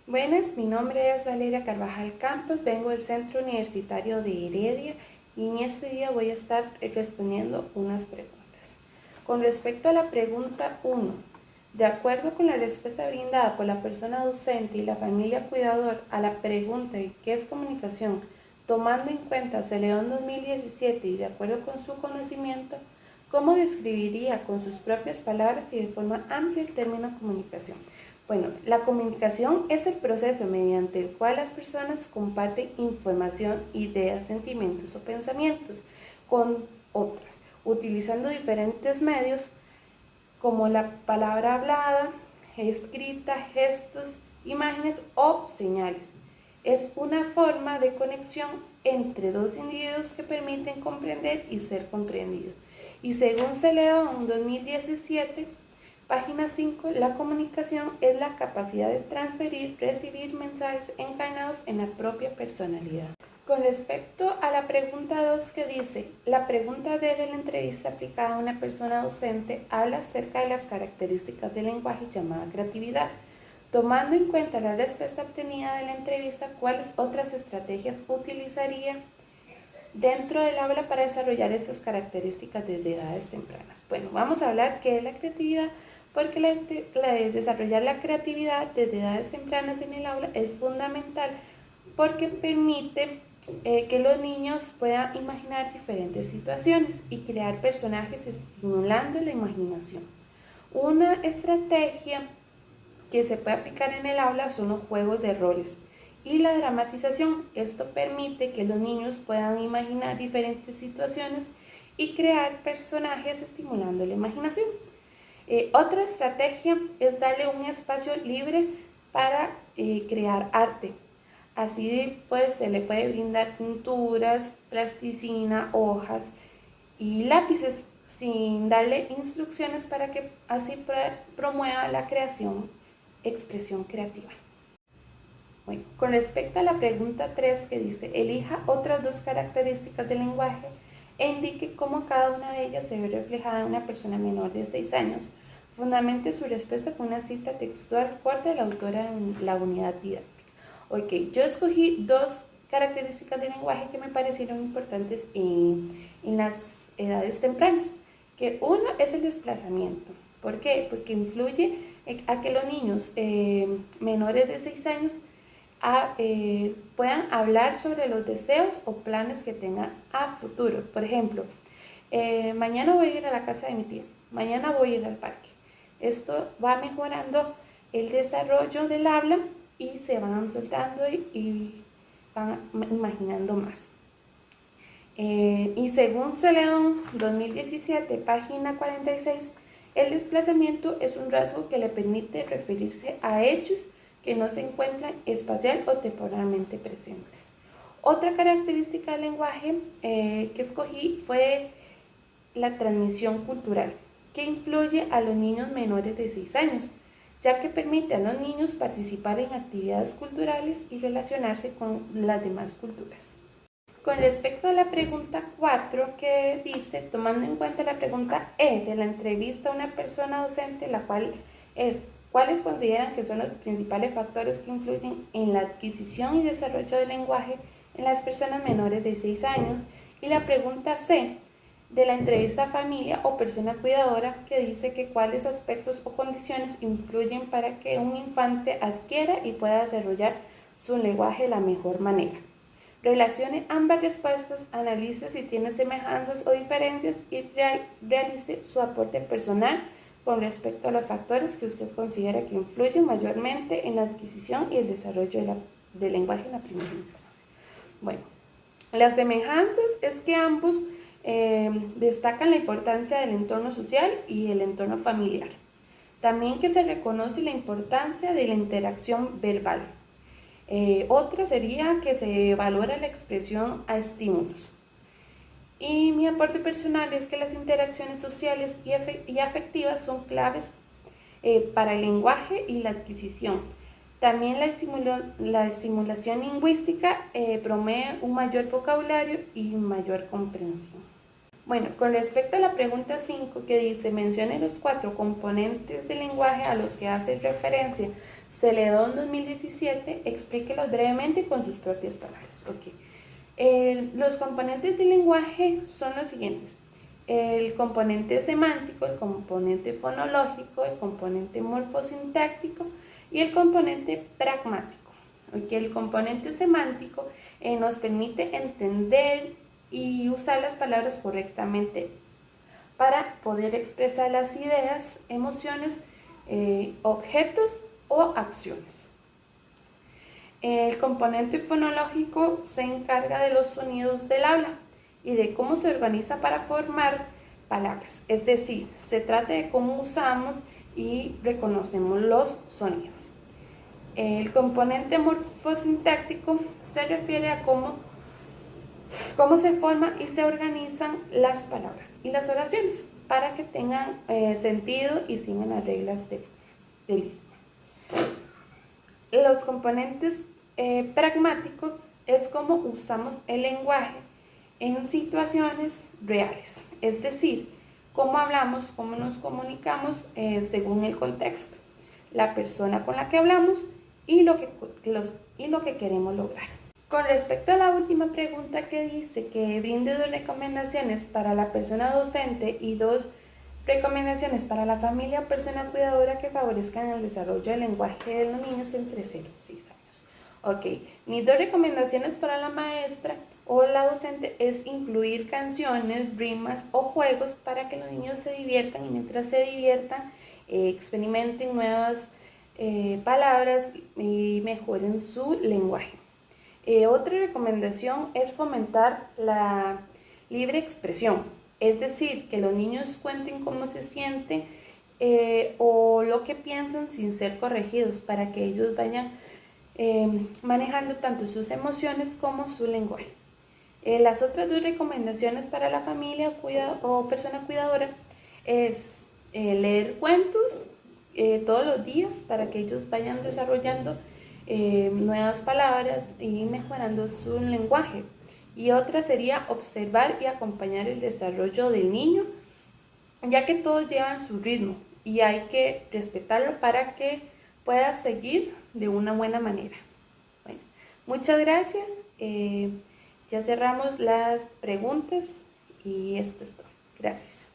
Buenas, mi nombre es Valeria Carvajal Campos, vengo del Centro Universitario de Heredia y en este día voy a estar respondiendo unas preguntas. Con respecto a la pregunta 1, de acuerdo con la respuesta brindada por la persona docente y la familia cuidador a la pregunta de qué es comunicación, tomando en cuenta Celedón 2017 y de acuerdo con su conocimiento, ¿cómo describiría con sus propias palabras y de forma amplia el término comunicación? Bueno, la comunicación es el proceso mediante el cual las personas comparten información, ideas, sentimientos o pensamientos con otras, utilizando diferentes medios como la palabra hablada, escrita, gestos, imágenes o señales. Es una forma de conexión entre dos individuos que permiten comprender y ser comprendidos. Y según Celedón 2017, página 5, la comunicación es la capacidad de transferir, recibir mensajes encarnados en la propia personalidad. Con respecto a la pregunta 2 que dice, la pregunta D de la entrevista aplicada a una persona docente habla acerca de las características del lenguaje llamada creatividad. Tomando en cuenta la respuesta obtenida de la entrevista, ¿cuáles otras estrategias utilizaría dentro del aula para desarrollar estas características desde edades tempranas? Bueno, vamos a hablar qué es la creatividad, porque desarrollar la creatividad desde edades tempranas en el aula es fundamental porque permite que los niños puedan imaginar diferentes situaciones y crear personajes estimulando la imaginación. Una estrategia que se puede aplicar en el aula son los juegos de roles y la dramatización. Esto permite que los niños puedan imaginar diferentes situaciones y crear personajes estimulando la imaginación. Otra estrategia es darle un espacio libre para crear arte. Así pues se le puede brindar pinturas, plasticina, hojas y lápices sin darle instrucciones para que así promueva la expresión creativa. Bueno, con respecto a la pregunta 3 que dice, elija otras dos características del lenguaje e indique cómo cada una de ellas se ve reflejada en una persona menor de 6 años. Fundamente su respuesta con una cita textual corta de la autora en la unidad didáctica. Ok, yo escogí dos características del lenguaje que me parecieron importantes en las edades tempranas, que uno es el desplazamiento. ¿Por qué? Porque influye a que los niños menores de 6 años puedan hablar sobre los deseos o planes que tengan a futuro. Por ejemplo, mañana voy a ir a la casa de mi tía, mañana voy a ir al parque. Esto va mejorando el desarrollo del habla y se van soltando y van imaginando más. Y según Celedón 2017, página 46, el desplazamiento es un rasgo que le permite referirse a hechos que no se encuentran espacial o temporalmente presentes. Otra característica del lenguaje que escogí fue la transmisión cultural, que influye a los niños menores de 6 años, ya que permite a los niños participar en actividades culturales y relacionarse con las demás culturas. Con respecto a la pregunta 4 que dice, tomando en cuenta la pregunta E de la entrevista a una persona docente, la cual es, ¿cuáles consideran que son los principales factores que influyen en la adquisición y desarrollo del lenguaje en las personas menores de 6 años? Y la pregunta C de la entrevista a familia o persona cuidadora, que dice que cuáles aspectos o condiciones influyen para que un infante adquiera y pueda desarrollar su lenguaje de la mejor manera. Relacione ambas respuestas, analice si tiene semejanzas o diferencias y realice su aporte personal con respecto a los factores que usted considera que influyen mayormente en la adquisición y el desarrollo del lenguaje en la primera infancia. Bueno, las semejanzas es que ambos destacan la importancia del entorno social y el entorno familiar. También que se reconoce la importancia de la interacción verbal. Otra sería que se valora la expresión a estímulos. Y mi aporte personal es que las interacciones sociales y afectivas son claves para el lenguaje y la adquisición. También la estimulación lingüística promueve un mayor vocabulario y mayor comprensión. Bueno, con respecto a la pregunta 5 que dice, mencione los 4 componentes del lenguaje a los que hace referencia Celedón 2017, explíquelos brevemente con sus propias palabras. Okay. Los componentes del lenguaje son los siguientes. El componente semántico, el componente fonológico, el componente morfosintáctico y el componente pragmático. Okay. El componente semántico nos permite entender y usar las palabras correctamente para poder expresar las ideas, emociones, objetos o acciones. El componente fonológico se encarga de los sonidos del habla y de cómo se organiza para formar palabras. Es decir, se trata de cómo usamos y reconocemos los sonidos. El componente morfosintáctico se refiere a cómo se forman y se organizan las palabras y las oraciones para que tengan sentido y sigan las reglas del idioma. Los componentes pragmáticos es cómo usamos el lenguaje en situaciones reales, es decir, cómo hablamos, cómo nos comunicamos según el contexto, la persona con la que hablamos y lo que queremos lograr. Con respecto a la última pregunta que dice que brinde 2 recomendaciones para la persona docente y 2 recomendaciones para la familia o persona cuidadora que favorezcan el desarrollo del lenguaje de los niños entre 0 y 6 años. Ok, mis 2 recomendaciones para la maestra o la docente es incluir canciones, rimas o juegos para que los niños se diviertan y mientras se diviertan experimenten nuevas palabras y mejoren su lenguaje. Otra recomendación es fomentar la libre expresión, es decir, que los niños cuenten cómo se sienten o lo que piensan sin ser corregidos para que ellos vayan manejando tanto sus emociones como su lenguaje. Las otras 2 recomendaciones para la familia o persona cuidadora es leer cuentos todos los días para que ellos vayan desarrollando nuevas palabras y mejorando su lenguaje. Y otra sería observar y acompañar el desarrollo del niño, ya que todos llevan su ritmo y hay que respetarlo para que pueda seguir de una buena manera. Bueno, muchas gracias. Ya cerramos las preguntas y esto es todo. Gracias.